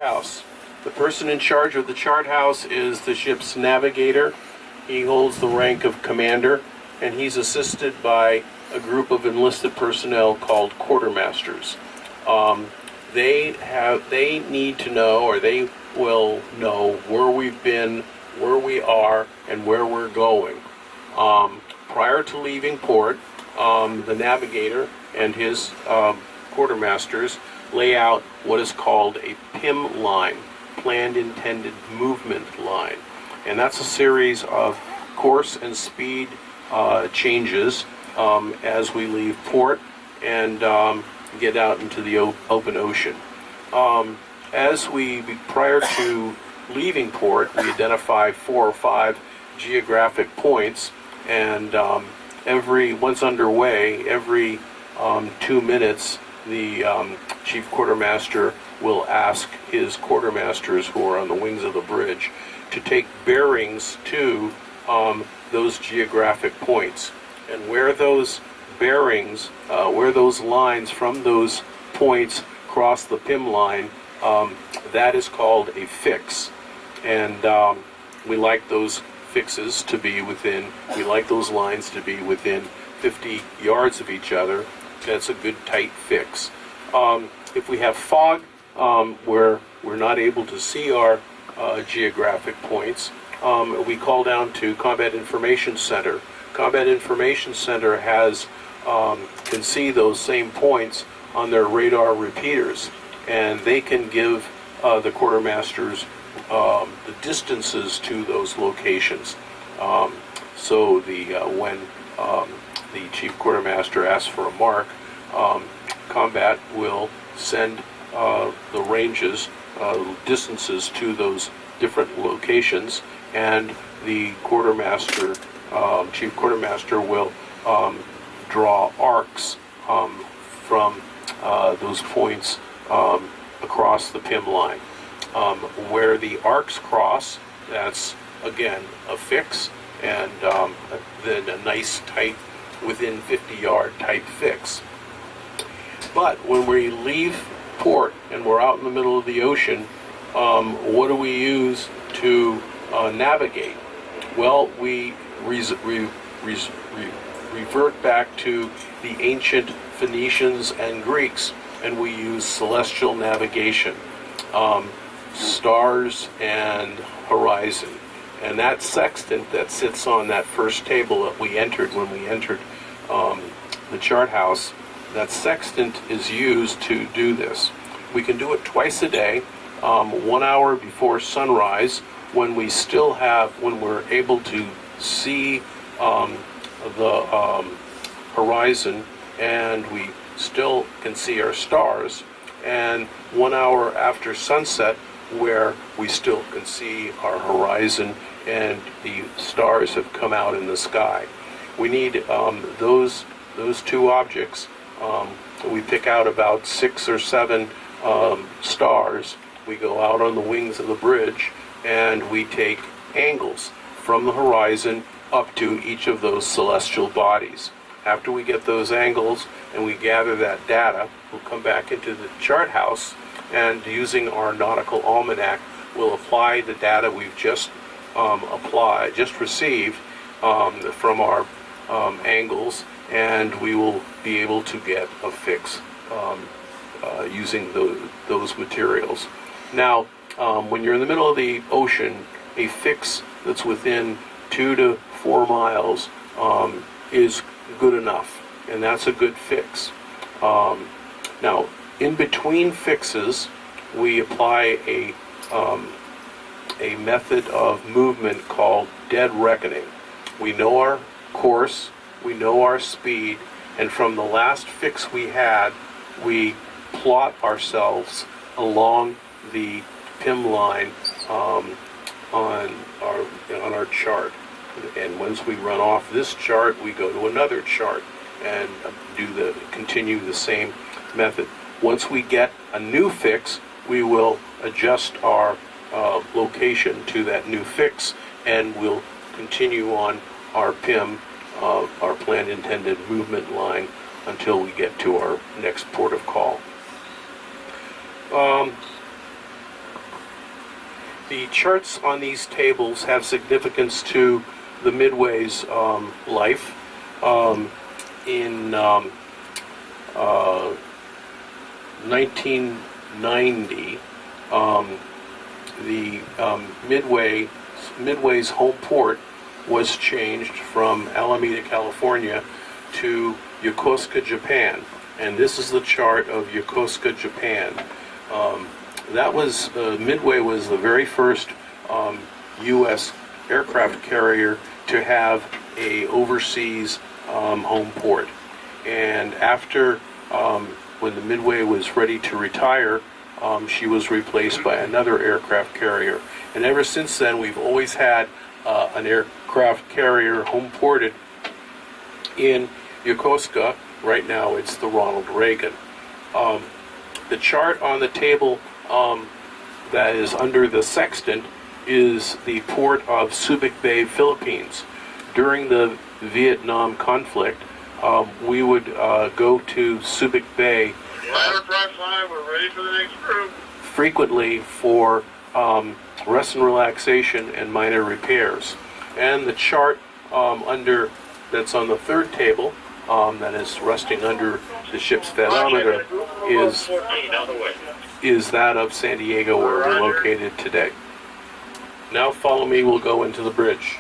House. The person in charge of the chart house is the ship's navigator. He holds the rank of commander, and he's assisted by a group of enlisted personnel called quartermasters. They need to know, or they will know, where we've been, where we are, and where we're going. Prior to leaving port, the navigator and his quartermasters lay out what is called a PIM line, planned intended movement line. And that's a series of course and speed changes as we leave port and get out into the open ocean. Prior to leaving port, we identify 4 or 5 geographic points, and once underway, every 2 minutes, the chief quartermaster will ask his quartermasters who are on the wings of the bridge to take bearings to those geographic points. And where those bearings, where those lines from those points cross the PIM line, that is called a fix. And we like those fixes to be within, we like those lines to be within 50 yards of each other. That's a good tight fix. If we have fog where we're not able to see our geographic points, we call down to Combat Information Center. Combat Information Center can see those same points on their radar repeaters, and they can give the quartermasters the distances to those locations. So when the chief quartermaster asks for a mark, combat will send the ranges, distances to those different locations, and the quartermaster, chief quartermaster, will draw arcs from those points across the PIM line. Where the arcs cross, that's again a fix, and then a nice tight, within 50-yard type fix. But when we leave port and we're out in the middle of the ocean, what do we use to navigate? Well, we revert back to the ancient Phoenicians and Greeks, and we use celestial navigation, stars and horizon. And that sextant that sits on that first table that we entered when we entered the chart house, that sextant is used to do this. We can do it twice a day, 1 hour before sunrise, when we're able to see the horizon and we still can see our stars, and 1 hour after sunset, where we still can see our horizon and the stars have come out in the sky. We need those 2 objects. We pick out about 6 or 7 stars. We go out on the wings of the bridge and we take angles from the horizon up to each of those celestial bodies. After we get those angles and we gather that data, we'll come back into the chart house, and using our nautical almanac, we'll apply the data we've just received from our angles, and we will be able to get a fix using those materials. Now, when you're in the middle of the ocean, a fix that's within 2 to 4 miles is good enough, and that's a good fix. Now, in between fixes, we apply a method of movement called dead reckoning. We know our course, we know our speed, and from the last fix we had, we plot ourselves along the PIM line on our chart. And once we run off this chart, we go to another chart and continue the same method. Once we get a new fix, we will adjust our location to that new fix, and we'll continue on our PIM, our planned intended movement line, until we get to our next port of call. The charts on these tables have significance to the Midway's life. In 1990, the Midway's home port was changed from Alameda, California to Yokosuka, Japan. And this is the chart of Yokosuka, Japan. Midway was the very first U.S. aircraft carrier to have a overseas home port. And after, when the Midway was ready to retire, she was replaced by another aircraft carrier. And ever since then, we've always had an aircraft carrier home ported in Yokosuka. Right now, it's the Ronald Reagan. The chart on the table that is under the sextant is the port of Subic Bay, Philippines. During the Vietnam conflict, we would go to Subic Bay we're ready for the next group. frequently for rest and relaxation and minor repairs. And the chart that's on the third table, that is resting under the ship's pedometer, is that of San Diego, where we're located today. Now follow me, we'll go into the bridge.